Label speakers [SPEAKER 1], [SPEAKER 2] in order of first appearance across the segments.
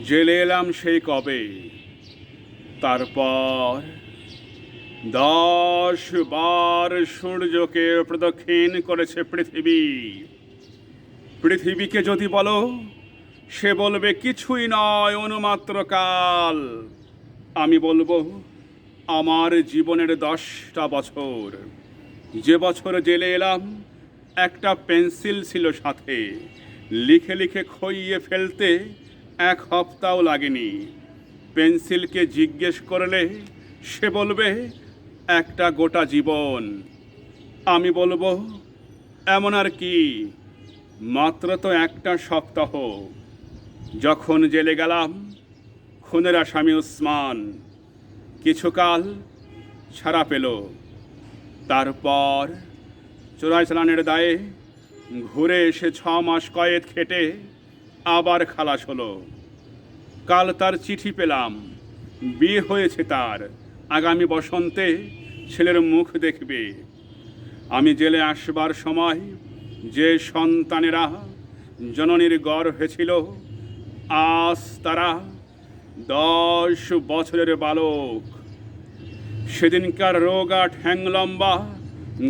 [SPEAKER 1] জেলে এলাম সেই কবে, তারপর 10 বার সূর্যকে প্রদক্ষিণ করেছে পৃথিবী। পৃথিবীকে যদি বলো, সে বলবে কিছুই নয়, অনুমাত্র কাল। আমি বলবো আমার জীবনের 10টা বছর। যে বছর জেলে এলাম, একটা পেন্সিল ছিল সাথে, লিখে লিখে খইয়ে ফেলতে 1 সপ্তাহও লাগেনি। পেন্সিলকে জিজ্ঞেস করলে সে বলবে একটা গোটা জীবন। আমি বলবো এমন আর কি, মাত্র তো একটা সপ্তাহ। যখন জেলে গেলাম, খুনের আসামি উসমান কিছুকাল ছাড়া পেল। তারপর চোরাই চালানের দায়ে ঘুরে এসে 6 মাস কয়েদ খেটে আবার খালাস হলো। কাল তার চিঠি পেলাম, বিয়ে হয়েছে তার, আগামী বসন্তে ছেলের মুখ দেখবে। আমি জেলে আসবার সময় যে সন্তানেরা জননীর গর্ভে ছিল, আজ তারা 10 বছরের বালক। সেদিনকার রোগা ঠ্যাং লম্বা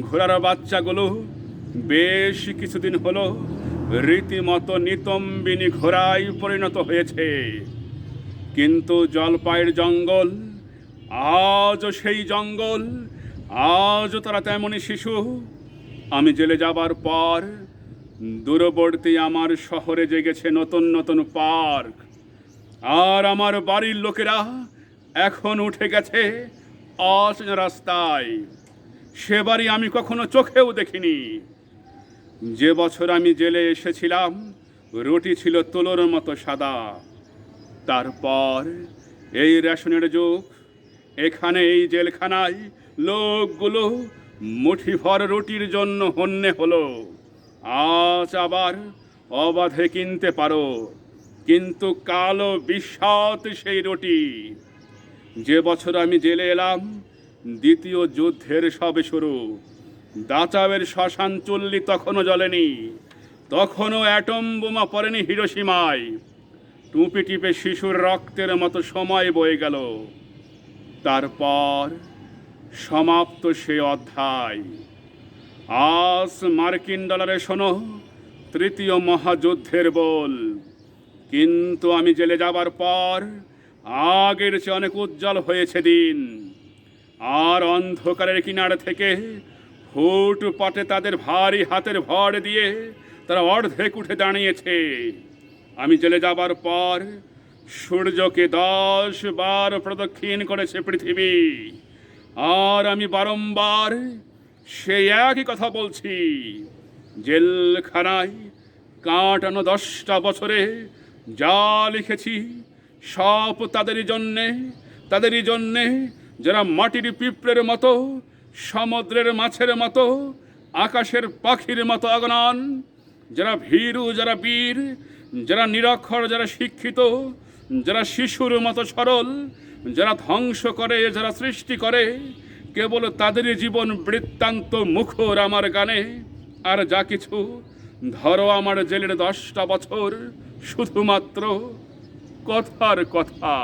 [SPEAKER 1] ঘোড়ার বাচ্চাগুলো বেশ কিছুদিন হলো রীতিমতো নিতম্বিনী ঘোড়ায় পরিণত হয়েছে। কিন্তু জলপাইয়ের জঙ্গল আজও সেই জঙ্গল, আজও তারা তেমনই শিশু। আমি জেলে যাবার পর দূরবর্তী আমার শহরে জেগেছে নতুন নতুন পার্ক, আর আমার বাড়ির লোকেরা এখন উঠে গেছে অচেনা রাস্তায়। সে বাড়ি আমি কখনো চোখেও দেখিনি। যে বছর আমি জেলে এসেছিলাম, রুটি ছিল তুলোর মতো সাদা। তারপর এই রেশনের যুগ, এখানে এই জেলখানায় লোকগুলো মুঠিভর রুটির জন্য হন্যে হলো। আজ আবার অবাধে কিনতে পারো, কিন্তু কালো বিস্বাদ সেই রুটি। যে বছর আমি জেলে এলাম, দ্বিতীয় যুদ্ধের সবে শুরু। দাচাওয়ের শ্মশান চুল্লি তখনও জ্বলেনি, তখনও অ্যাটম বোমা পড়েনি হিরোশিমায়। টুপি টিপে শিশুর রক্তের মতো সময় বয়ে গেল। তারপর সমাপ্ত সে অধ্যায়। আজ মার্কিন ডলারে শোনো তৃতীয় মহাযুদ্ধের বল। কিন্তু আমি জেলে যাবার পর আগের চেয়ে অনেক উজ্জ্বল হয়েছে দিন। আর অন্ধকারের কিনারে থেকে ফুটপাতে তাদের ভারী হাতের ভর দিয়ে তারা অর্ধেক উঠে দাঁড়িয়েছে। আমি জেলে যাবার পর সূর্যকে 10 বার প্রদক্ষিণ করেছে পৃথিবী, আর আমি বারংবার সেই একই কথা বলছি। জেলখানায় কাটানো 10টা বছরে যা লিখেছি সব তাদেরই জন্যে যারা মাটির পিঁপড়ের মতো, সমুদ্রের মাছের মতো, আকাশের পাখির মতো অগণন, যারা ভীরু, যারা বীর, যারা নিরক্ষর, যারা শিক্ষিত, যারা শিশুর মতো সরল, যারা ধ্বংস করে, যারা সৃষ্টি করে, কেবল তাদেরই জীবন বৃত্তান্ত মুখর আমার গানে। আর যা কিছু ধরো আমার জেলের 10টা বছর শুধুমাত্র কথার কথা।